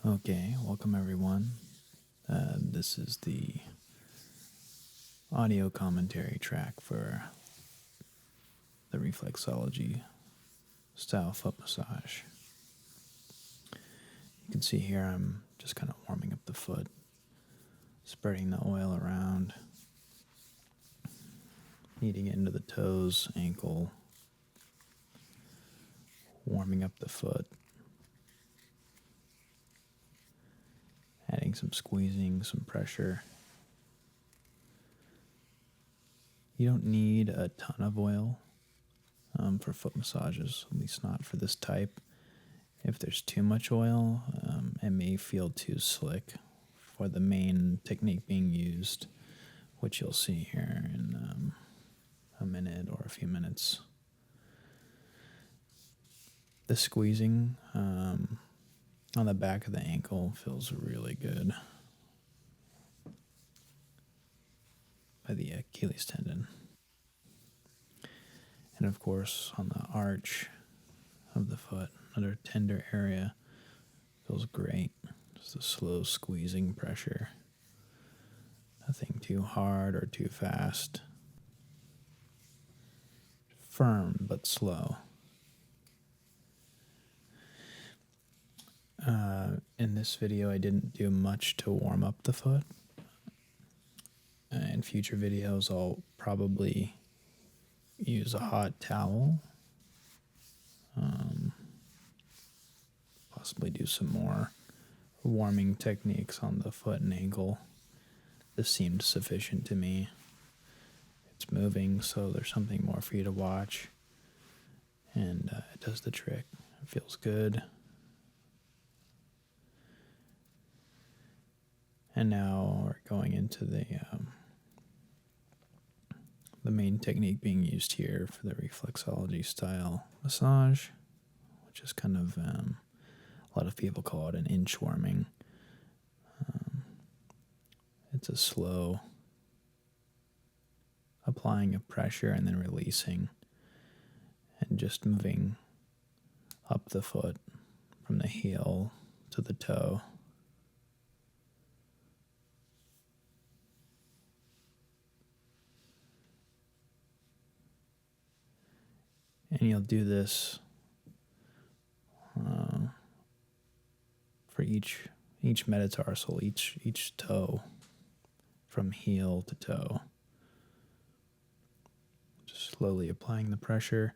Okay, welcome everyone. This is the audio commentary track for the Reflexology style foot massage. You can see here I'm just kind of warming up the foot, spreading the oil around, kneading it into the toes, ankle, warming up the foot, adding some squeezing, some pressure. You don't need a ton of oil for foot massages, at least not for this type. If there's too much oil, it may feel too slick for the main technique being used, which you'll see here in a minute or a few minutes. The squeezing on the back of the ankle feels really good by the Achilles tendon. And of course, on the arch of the foot, another tender area, feels great. Just a slow squeezing pressure. Nothing too hard or too fast. Firm but slow. In this video, I didn't do much to warm up the foot. In future videos, I'll probably use a hot towel. Possibly do some more warming techniques on the foot and ankle. This seemed sufficient to me. It's moving, so there's something more for you to watch. And it does the trick. It feels good. And now we're going into the main technique being used here for the reflexology style massage, which is kind of, a lot of people call it an inchworming. It's a slow applying of pressure and then releasing, and just moving up the foot from the heel to the toe. And you'll do this for each metatarsal, each toe, from heel to toe. Just slowly applying the pressure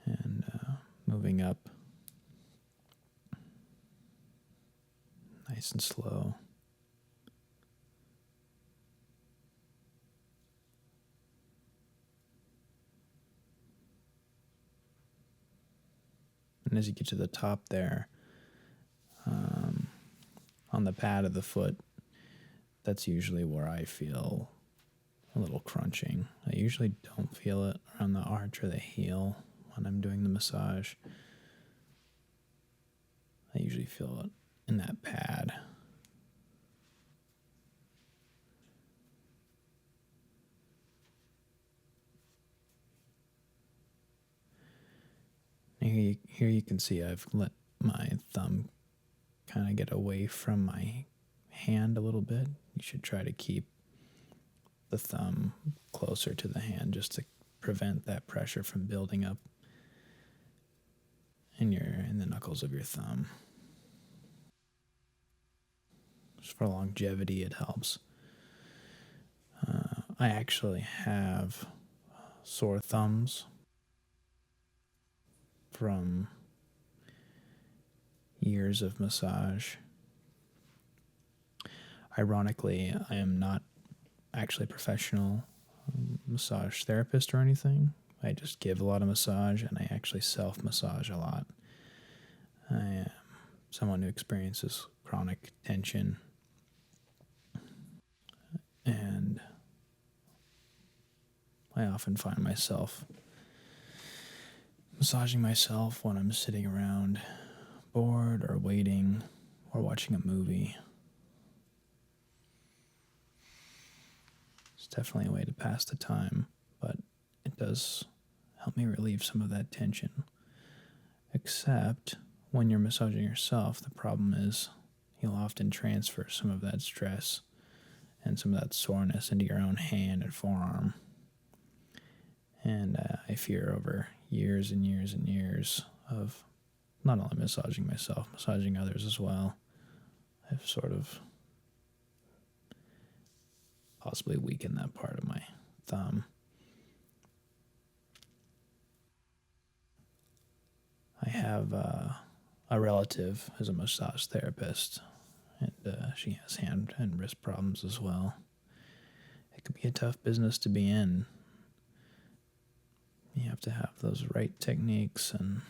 and moving up, nice and slow. And as you get to the top there, on the pad of the foot, that's usually where I feel a little crunching. I usually don't feel it around the arch or the heel when I'm doing the massage. I usually feel it in that pad. Here you can see I've let my thumb kind of get away from my hand a little bit. You should try to keep the thumb closer to the hand just to prevent that pressure from building up in the knuckles of your thumb. Just for longevity, it helps. I actually have sore thumbs from years of massage. Ironically, I am not actually a professional massage therapist or anything. I just give a lot of massage, and I actually self-massage a lot. I am someone who experiences chronic tension, and I often find myself massaging myself when I'm sitting around bored or waiting or watching a movie. It's definitely a way to pass the time, but it does help me relieve some of that tension. Except when you're massaging yourself, the problem is you'll often transfer some of that stress and some of that soreness into your own hand and forearm. And I fear over years and years and years of not only massaging myself, massaging others as well, I've sort of possibly weakened that part of my thumb. I have a relative who's a massage therapist, and she has hand and wrist problems as well. It could be a tough business to be in. You have to have those right techniques and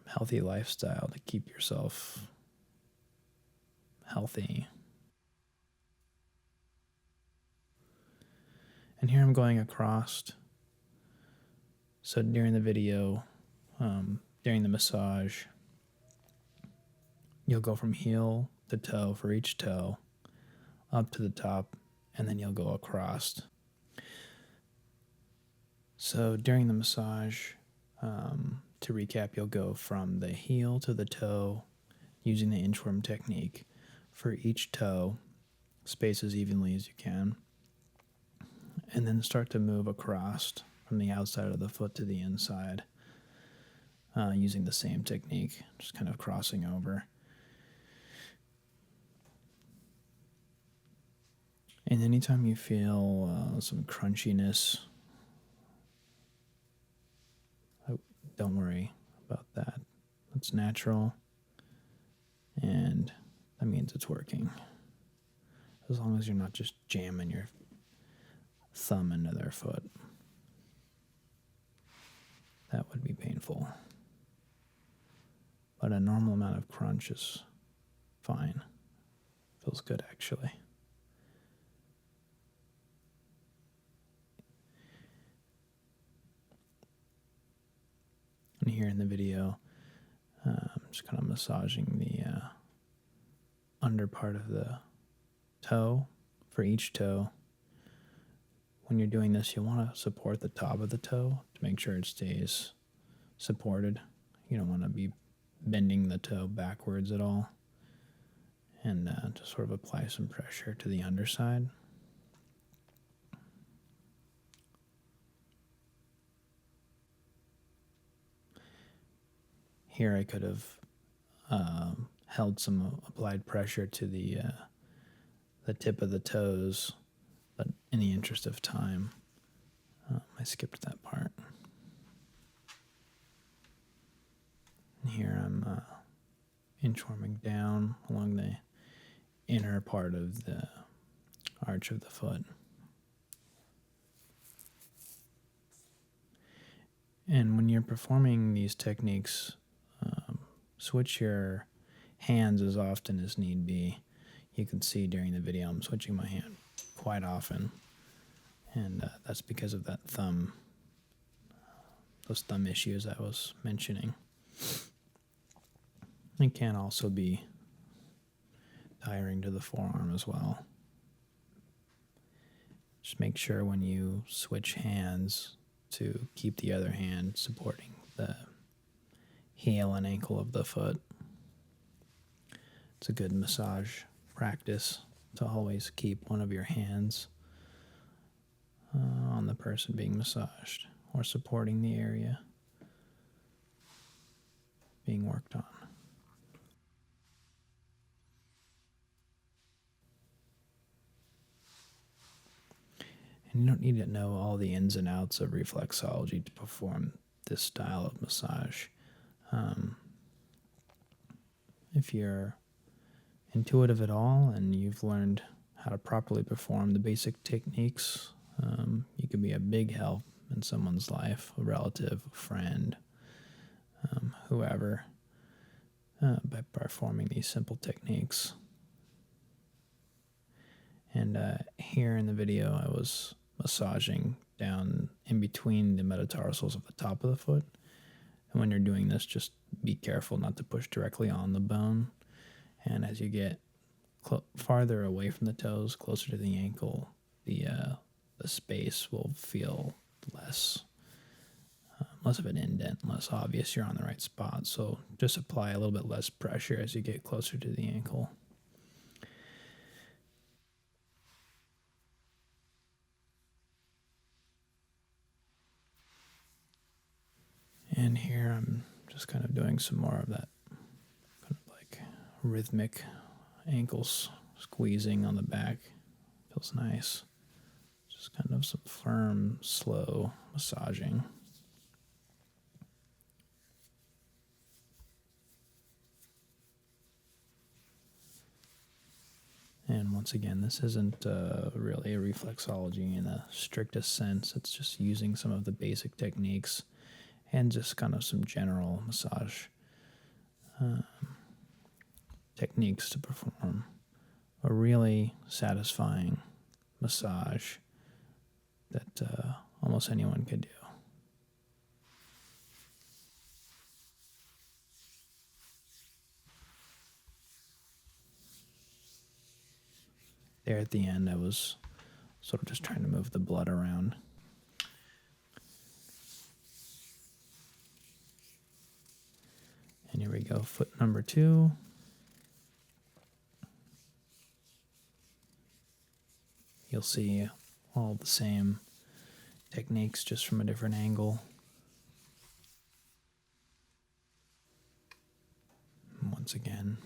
healthy lifestyle to keep yourself healthy. And here I'm going across. So during the video, during the massage, you'll go from heel to toe for each toe, up to the top, and then you'll go across. So during the massage, to recap, you'll go from the heel to the toe using the inchworm technique. For each toe, space as evenly as you can, and then start to move across from the outside of the foot to the inside using the same technique, just kind of crossing over. And anytime you feel some crunchiness, don't worry about that. It's natural, and that means it's working. As long as you're not just jamming your thumb into their foot. That would be painful. But a normal amount of crunch is fine. Feels good, actually. And here in the video, I'm just kind of massaging the under part of the toe for each toe. When you're doing this, you want to support the top of the toe to make sure it stays supported. You don't want to be bending the toe backwards at all. And just sort of apply some pressure to the underside. Here I could have held some applied pressure to the tip of the toes, but in the interest of time, I skipped that part. And here I'm inchworming down along the inner part of the arch of the foot. And when you're performing these techniques, switch your hands as often as need be. You can see during the video I'm switching my hand quite often, and that's because of that thumb, those thumb issues I was mentioning. It can also be tiring to the forearm as well. Just make sure when you switch hands to keep the other hand supporting the heel and ankle of the foot. It's a good massage practice to always keep one of your hands on the person being massaged or supporting the area being worked on. And you don't need to know all the ins and outs of reflexology to perform this style of massage. If you're intuitive at all and you've learned how to properly perform the basic techniques, you can be a big help in someone's life, a relative, a friend, whoever, by performing these simple techniques. And here in the video, I was massaging down in between the metatarsals of the top of the foot. And when you're doing this, just be careful not to push directly on the bone. And as you get farther away from the toes, closer to the ankle, the space will feel less less of an indent, less obvious you're on the right spot. So just apply a little bit less pressure as you get closer to the ankle. And here I'm just kind of doing some more of that kind of like rhythmic ankles squeezing on the back. Feels nice. Just kind of some firm, slow massaging. And once again, this isn't really a reflexology in the strictest sense. It's just using some of the basic techniques and just kind of some general massage techniques to perform a really satisfying massage that almost anyone could do. There at the end, I was sort of just trying to move the blood around. And here we go, foot number 2. You'll see all the same techniques, just from a different angle. And once again,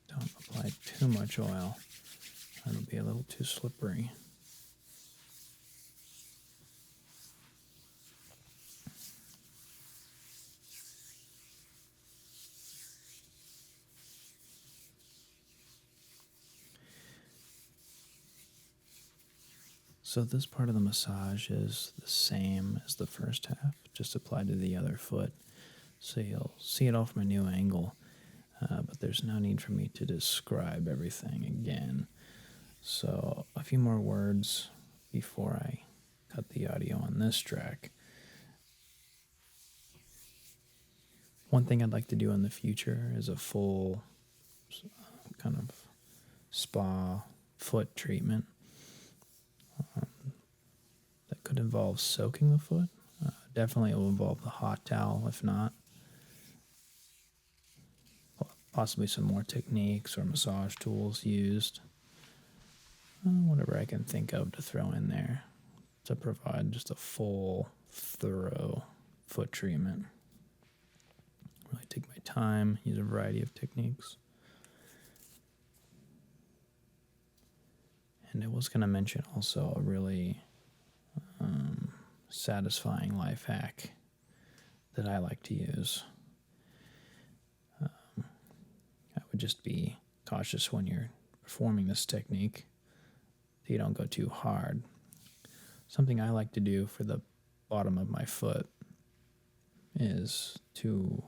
don't apply too much oil. It'll be a little too slippery. So this part of the massage is the same as the first half, just applied to the other foot. So you'll see it all from a new angle, but there's no need for me to describe everything again. So a few more words before I cut the audio on this track. One thing I'd like to do in the future is a full kind of spa foot treatment. That could involve soaking the foot. Definitely it will involve the hot towel, if not. Possibly some more techniques or massage tools used. Whatever I can think of to throw in there to provide just a full, thorough foot treatment. Really take my time, use a variety of techniques. And I was going to mention also a really satisfying life hack that I like to use. I would just be cautious when you're performing this technique that you don't go too hard. Something I like to do for the bottom of my foot is to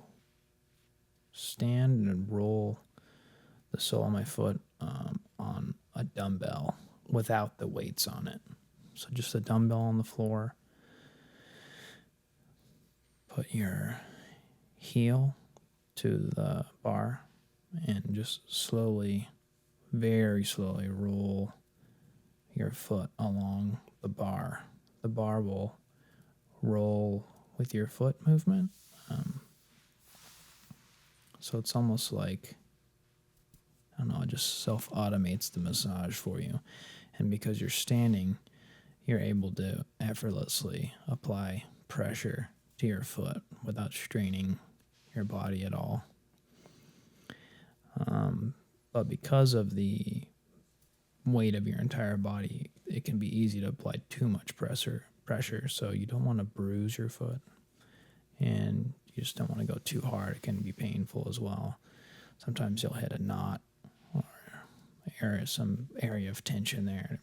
stand and roll the sole of my foot on a dumbbell without the weights on it. So just a dumbbell on the floor. Put your heel to the bar and just slowly, very slowly roll your foot along the bar. The bar will roll with your foot movement. So it's almost like, I don't know, it just self-automates the massage for you. And because you're standing, you're able to effortlessly apply pressure to your foot without straining your body at all. But because of the weight of your entire body, it can be easy to apply too much pressure. So you don't want to bruise your foot, and you just don't want to go too hard. It can be painful as well. Sometimes you'll hit a knot or some area of tension there,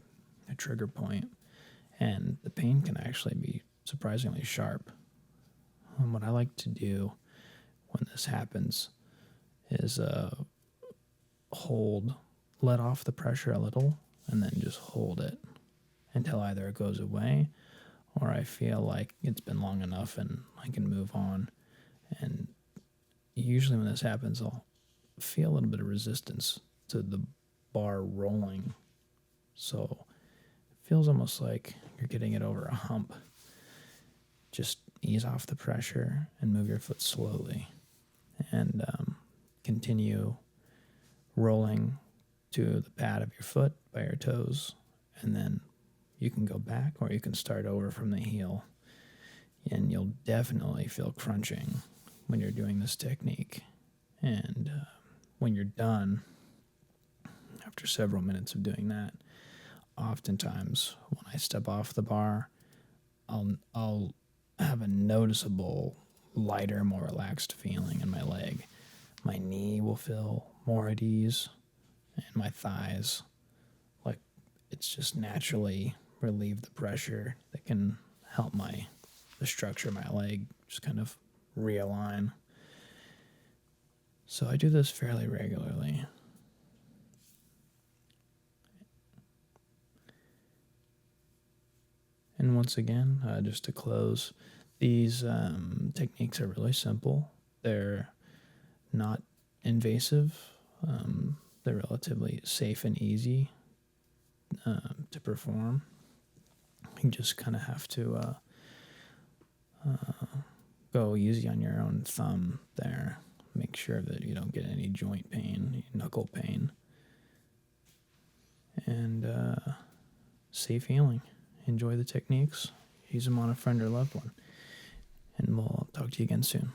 a trigger point, and the pain can actually be surprisingly sharp. What I like to do when this happens is let off the pressure a little, and then just hold it until either it goes away or I feel like it's been long enough and I can move on. And usually when this happens, I'll feel a little bit of resistance to the bar rolling. So it feels almost like you're getting it over a hump. Just ease off the pressure and move your foot slowly, and continue rolling to the pad of your foot by your toes, and then you can go back or you can start over from the heel, and you'll definitely feel crunching when you're doing this technique. And when you're done, after several minutes of doing that, oftentimes when I step off the bar, I'll have a noticeable lighter, more relaxed feeling in my leg. My knee will feel more at ease, and my thighs, like it's just naturally relieve the pressure that can help the structure of my leg just kind of realign. So I do this fairly regularly. And once again, just to close, these techniques are really simple. They're not invasive. They're relatively safe and easy to perform. You just kind of have to go easy on your own thumb there. Make sure that you don't get any joint pain, knuckle pain. And safe healing. Enjoy the techniques. Use them on a friend or loved one. And we'll talk to you again soon.